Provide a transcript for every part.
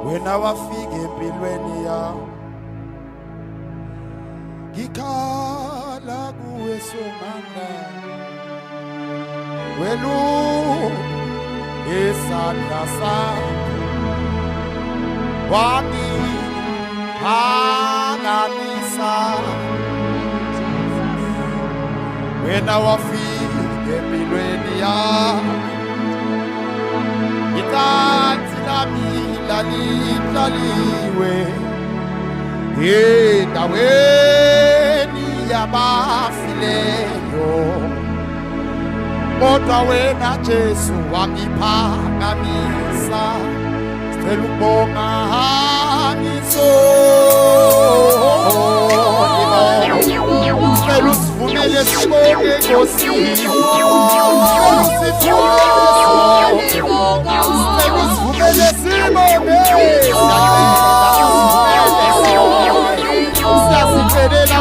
wena wafika empilweni yami ngikhala kuwe somandla welu isandla sakho wangiphakamisa wena wafika empilweni yami ikanti lami laliwe endaweni yabafileyo kodwa wena Jesu wangiphakamisa sicela ukubonga sicela usivumele sibonge Nkosi siyasiphelela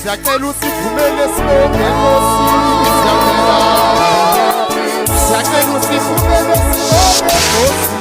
siyacela usivumele sibonge Nkosi siyacela usivumele sibonge Nkosi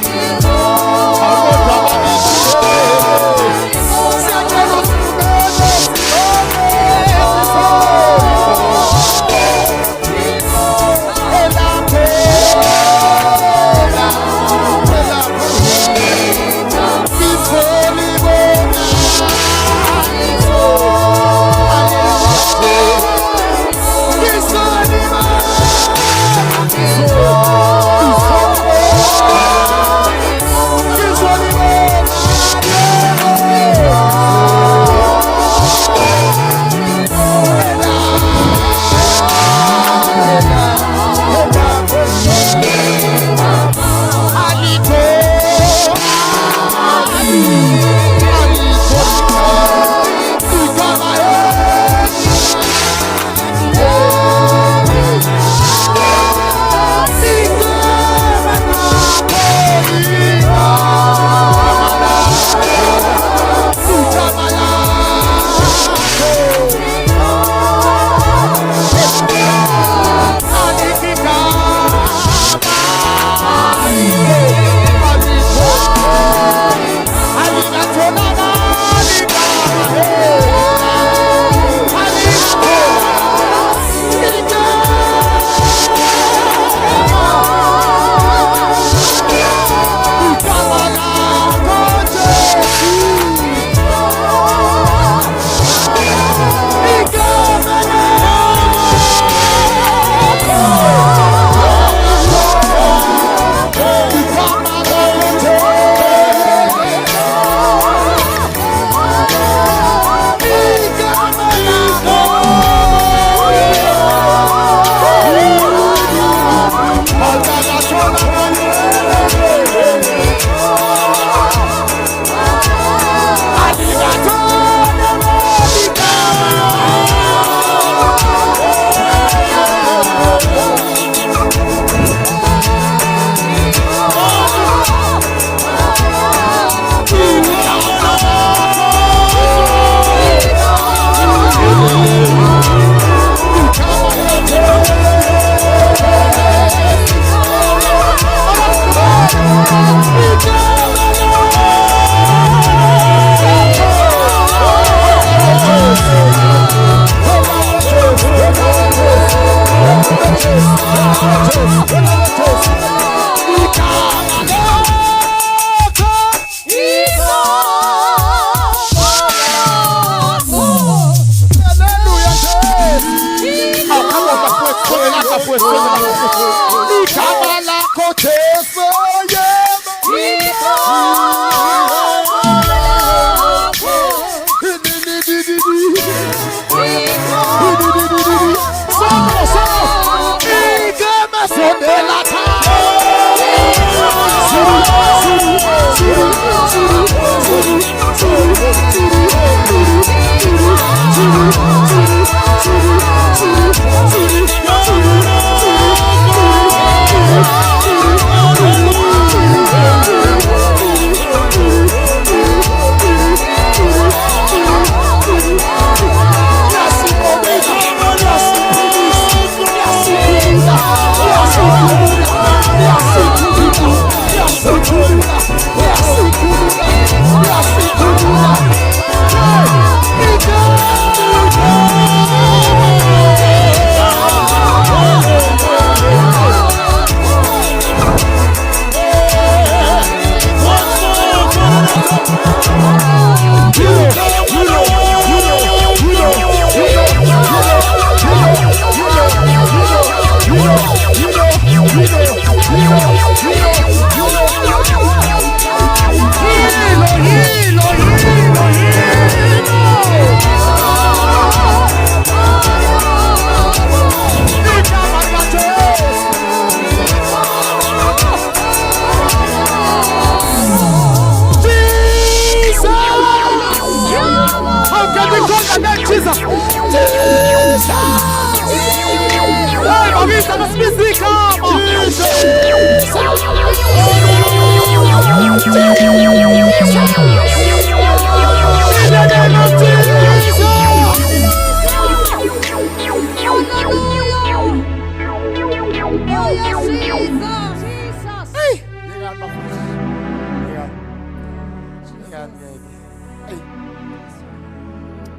Biza basibiza igama.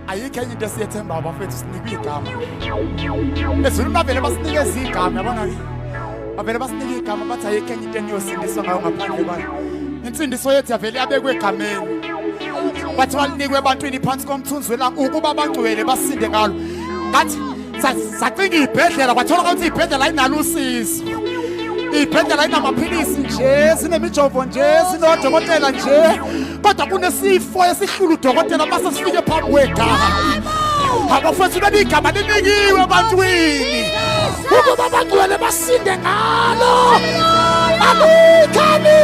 Ayikho enye into esiyethemba abafethu sinikwe igama. Ezulu bavele basinikeza igama yabona ke. Bavele basinika igama bathi ayikho enye into eniyosindiswa ngayo ngaphandle kwayo. Insindiso yethu yavele yabekwe egameni. Bathi balinikwe ebantwini phansi komthunzi welanga ukuba bangcwele basinde ngalo. Ngathi sacinga ibhedlela kwathola ukuthi ibhedlela ayinalo usizo. Ibhedlela ayinamaphilisi nje, sinemijovo nje, sinodokotela nje. Kodwa kunesifo esihlula udokotela mase sifike phambi kwegama. Abafethu beligama linikiwe ebantwini ukuba bangcwele basinde ngalo. Amikani